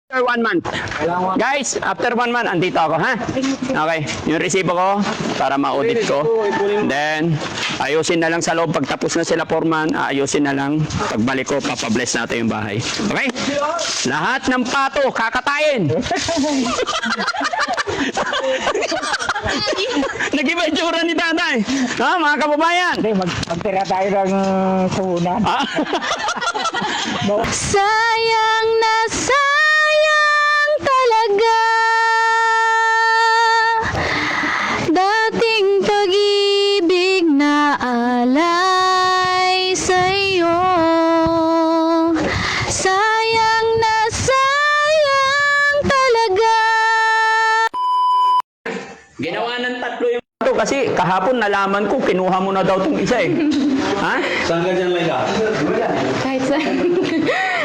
After 1 month. Guys, after 1 month, andito ako, ha? Okay, yung resibo ko para ma-audit ko. Then, ayusin na lang sa loob. Pag tapos na sila 4 month, ayusin na lang. Pagbalik ko, papabless natin yung bahay. Okay? Lahat ng pato, kakatayin! Nag-iba yung tsura ni tatay. Ha, mga kababayan? Hindi, magtira tayo ng puhunan. Sayang na sayang talaga dating pag-ibig na alay sa'yo. Sayang na sayang talaga. Ginawa ng tatlo yung pato kasi kahapon nalaman ko, kinuha mo na daw tong isa eh. Ha? Saan ka dyan, Laila? Kahit saan.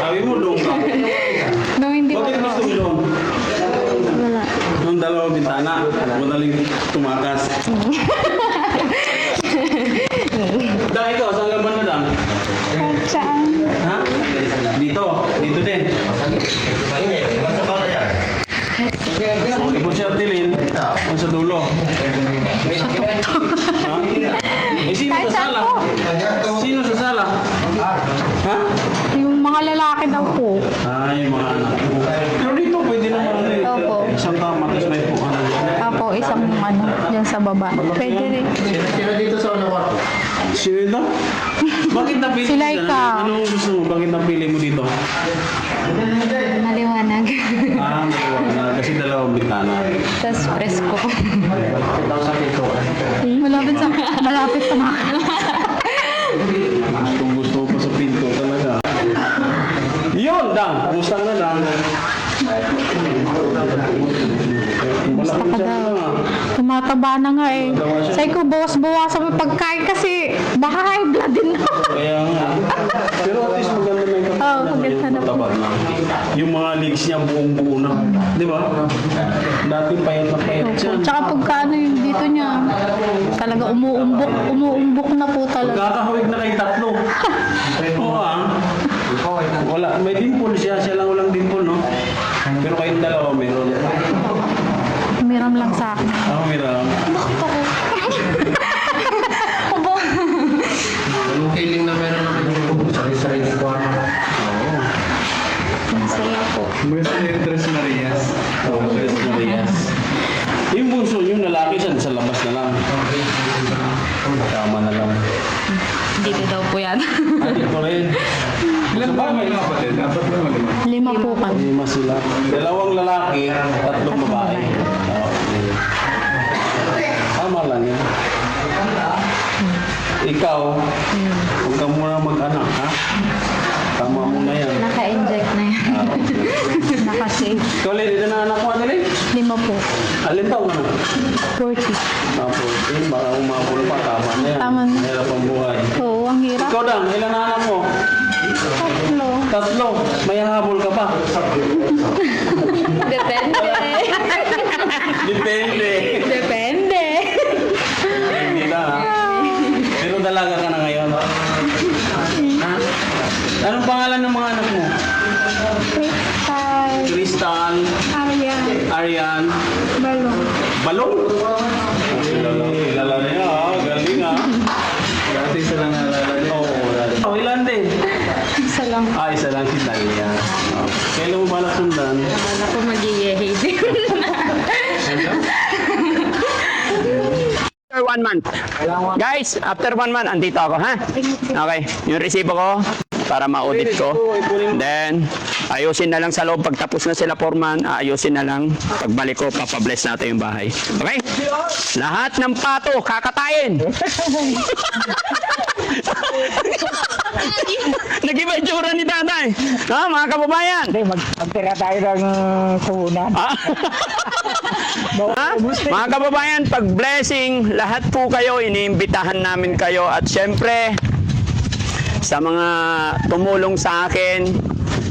Sabi mo, doon ka. No, hindi Bakit gusto mo doon? Wala. Yung dalawang bintana. Madaling tumakas. Dang, ikaw, saan ka ba na, Dang? Kahit saan. Ha? Dito. Dito din. Ipon siya tilin. Ang sa dulo. Ha? Eh, sino sa sala? Sino sa sala? Ha? Yung mga lalaki daw po. Ay, mga anak mo. Pero dito, pwede naman ulit. Opo. Isang tama, tapos may po. Apo, isang dyan sa baba. Pwede rin. Sino ito? Bakit napili Si mo Laika. dyan? Anong gusto mo? Bakit napili mo dito? Maliwanag. Maliwanag. Kasi dalawang bintana. Tapos presko. Malapit sa mga. Gusto ko pa sa pinto talaga. Yun, Dang! Kumusta ka na, Dang? Gusto ka daw. Tumataba na nga eh. Sabi ko, bawas-bawasan mo pagkain kasi baka high blood din ako. Kaya nga. Pero at least maganda na yung Oo, maganda na po. mataba na. Yung mga legs niya buong-buo na. Di ba? Dati payat na payat siya. Tsaka pagka ano yung dito niya, talaga umuumbok na po talaga. Kakahawig na kay tatlo. Oo wala, may dimple siya. Siya lang walang dimple, no? Pero kayong dalawa meron. Umiram lang sa akin. Ako meron. Bakit ako? Anong feeling na meron naman yung sarili-sarili ko ano? Oo. Masaya po. Tres Marias. Oo, Tres Marias. Yung bunso yung lalaki siya sa labas na lang. Tama na lang. Dito daw po yan. Ate ko rin. Ilan ba may kapatid? Apat na lima. 5 po kami. Lima sila. Dalawang lalaki, tatlong babae. Tama lang yan. Ikaw, huwag ka muna mag-anak, ha? Tama mo na yan. Naka-inject na yan. Naka-save. Ikaw, Lili, ito na anak mo, Adeli? 5 po. Alin taon na? 40. Tapos, baka umabol pa, tama na yan. Tama na. Mahirap ang buhay. Oo, ang hirap. Ikaw, Dang, ilan na anak mo? 3. Tatlo. May habol ka pa. Depende. Depende. Depende. Hindi na, ha? Pero dalaga ka na ngayon. Ha? Anong pangalan ng mga anak mo? Crystal. Crystal, Arya. Arian, Balong. Balong. Kilala niya, ha? Galing, ha? Dati isa lang nalala niya. Oo, dati. Oh, ilan din? Isa lang. Isa lang si Talia. Oh. Kailan mo balak sundan? Wala ko mag-iyehe din. After 1 month. Guys, after 1 month, andito ako, ha? Okay, yung resibo ko para ma-audit ko. Then, ayusin na lang sa loob. Pag tapos na sila 4 month, ayusin na lang. Pagbalik ko, papabless natin yung bahay. Okay? Lahat ng pato, kakatayin! Nag-iba yung tsura ni tatay. Ha, mga kababayan? Hindi, magtira tayo ng puhunan. Ha? Mga kababayan, pag blessing, lahat po kayo, iniimbitahan namin kayo. At syempre, sa mga tumulong sa akin,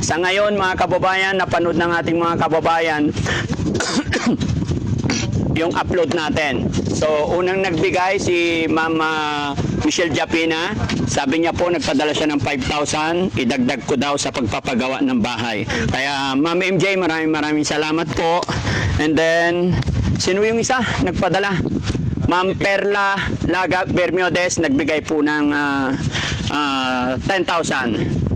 sa ngayon mga kababayan, napanood ng ating mga kababayan, yung upload natin. So, unang nagbigay si Mama Michelle Japina. Sabi niya po, nagpadala siya ng 5,000. Idagdag ko daw sa pagpapagawa ng bahay. Kaya, Mama MJ, maraming salamat po. And then, sino yung isa? Nagpadala. Ma'am Perla Laga Bermiodes, nagbigay po ng 10,000.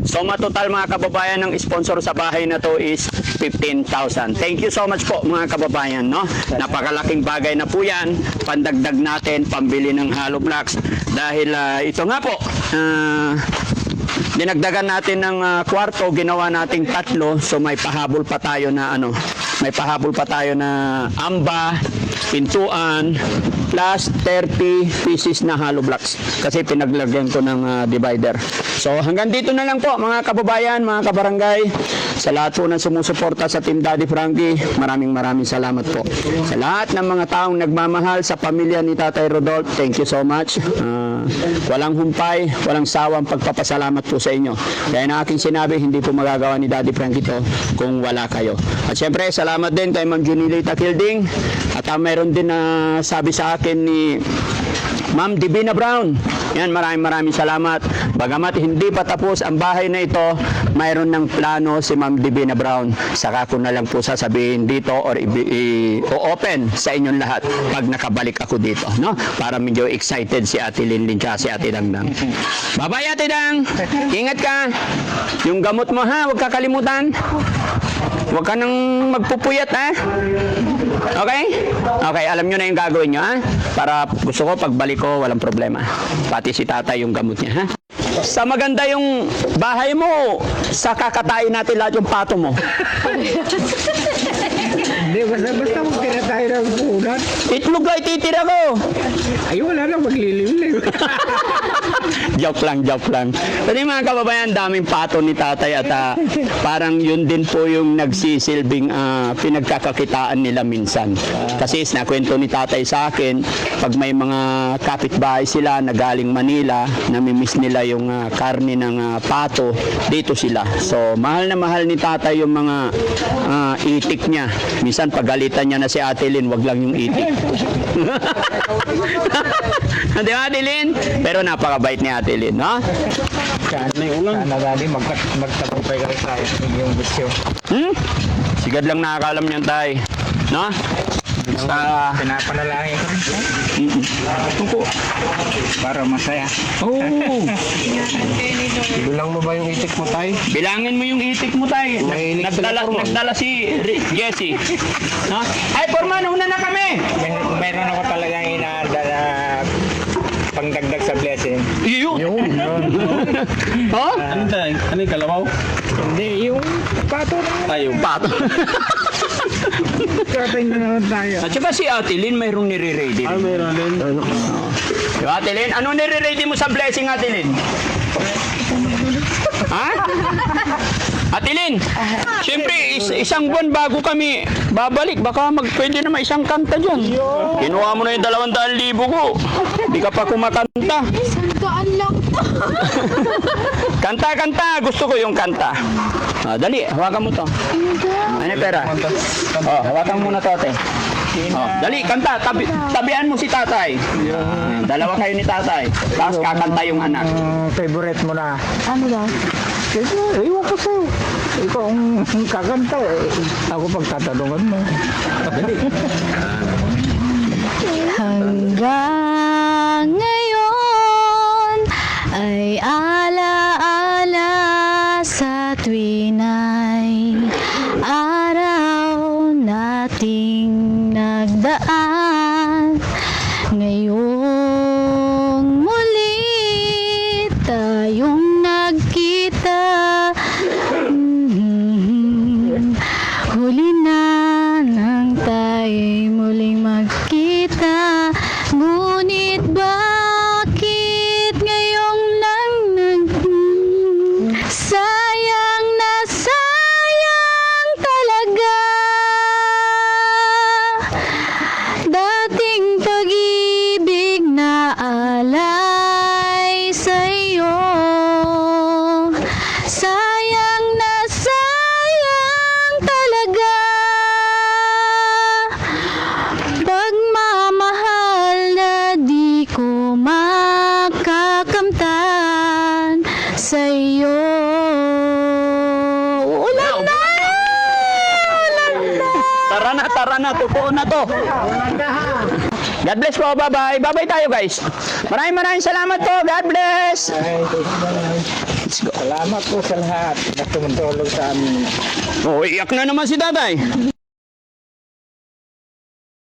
So matotal mga kababayan ng sponsor sa bahay na to is 15,000. Thank you so much po mga kababayan, no? Napakalaking bagay na po yan. Pandagdag natin, pambili ng hollow blocks. Dahil ito nga po, dinagdagan natin ng kwarto, ginawa nating 3. So may pahabol pa tayo na amba, pintuan, plus 30 pieces na hollow blocks kasi pinaglagyan ko ng divider. So hanggang dito na lang po mga kababayan, mga kabarangay, sa lahat po ng sumusuporta sa Team Daddy Frankie, maraming salamat po. Sa lahat ng mga taong nagmamahal sa pamilya ni Tatay Rodolph, thank you so much. Walang humpay, walang sawang pagpapasalamat po sa inyo. Kaya na aking sinabi, hindi po magagawa ni Daddy Frankie to kung wala kayo. At syempre, salamat din kay Ma'am Junilita Kilding. At mayroon din na sabi sa akin ni Ma'am Divina Brown. Yan, maraming salamat. Bagamat hindi pa tapos ang bahay na ito, mayroon ng plano si Ma'am Divina Brown. Saka ko na lang po sasabihin dito or i-open sa inyong lahat pag nakabalik ako dito, no? Para medyo excited si Ate Linlin at si Ate Dangdang. Bye-bye, Ate Dang! Ingat ka! Yung gamot mo, ha? Huwag kakalimutan. Huwag ka nang magpupuyat, ha? Okay? Okay, alam nyo na yung gagawin nyo, ha? Para gusto ko, pagbalik ko, walang problema. Pati si tatay yung gamot niya, ha? Sa maganda yung bahay mo, sa kakatain natin lahat yung pato mo. Hindi, basta magtira tayo ng puhunan. Itlog ay titira ko. Ay, wala na, maglilim-lim. Joke lang. Kasi mga kababayan, daming pato ni tatay at parang yun din po yung nagsisilbing pinagkakakitaan nila minsan. Kasi nakwento ni tatay sa akin, pag may mga kapitbahay sila na galing Manila, namimiss nila yung karne ng pato, dito sila. So, mahal na mahal ni tatay yung mga itik niya. Minsan, pagalitan niya na si Ate Lynn, wag lang yung itik. Di ba, Ate Lynn? Pero napakabait ni Ate Lynn, no? Sana dali, magtagumpay ka rin tayo yung bisyo. Sigad lang nakakalam niyan, tay. No? Pinapanalangin ko rin. Para masaya. Oh. Bilang mo ba yung itik mo, tay? Bilangin mo yung itik mo, tay. Nagdala si Jessie. No? Ay, Forman, una na kami. Meron ako talagang inaanda na pangdagdag sa blessing. Yun. Oh? Ano yung kalabaw? Hindi, yung pato na. Ay, yung Pato. Katay na naman tayo. At saka si Ate Lynn, mayroong nire-ready. Ano meron din? Yung Ate Lynn, ano nire-ready mo sa blessing, Ate Lynn? Ha? Ate Lynn, siyempre isang buwan bago kami babalik, baka pwede naman isang kanta dyan. Kinuha mo na yung 200,000 ko. Di ka pa kumakanta. Sandaan lang to. Kanta, gusto ko yung kanta. Dali, hawakan mo to. Ano yung pera? Hawakan mo na to, ate. Dali, kanta. Tabihan mo si tatay. Dalawa kayo ni tatay. Tapos kakanta yung anak. Favorite mo na. Ano daw? Iwan ko sa'yo. Ikaw ang kakanta eh. Ako pagtatanungan mo. Dali. Hanggang ngayon ay alaala sa tuwinay araw nating nagdaan. Ngayong muli tayong nagkita. Huli na nang tayo'y muling magkita. Ngunit bakit ngayong lang sayang na sayang talaga. Tara na, totoo na to. God bless po, bye-bye. Bye-bye tayo, guys. Maraming salamat po. God bless. Let's go. Salamat po sa lahat na tumutulong sa amin. Oh, iyak na naman si tatay.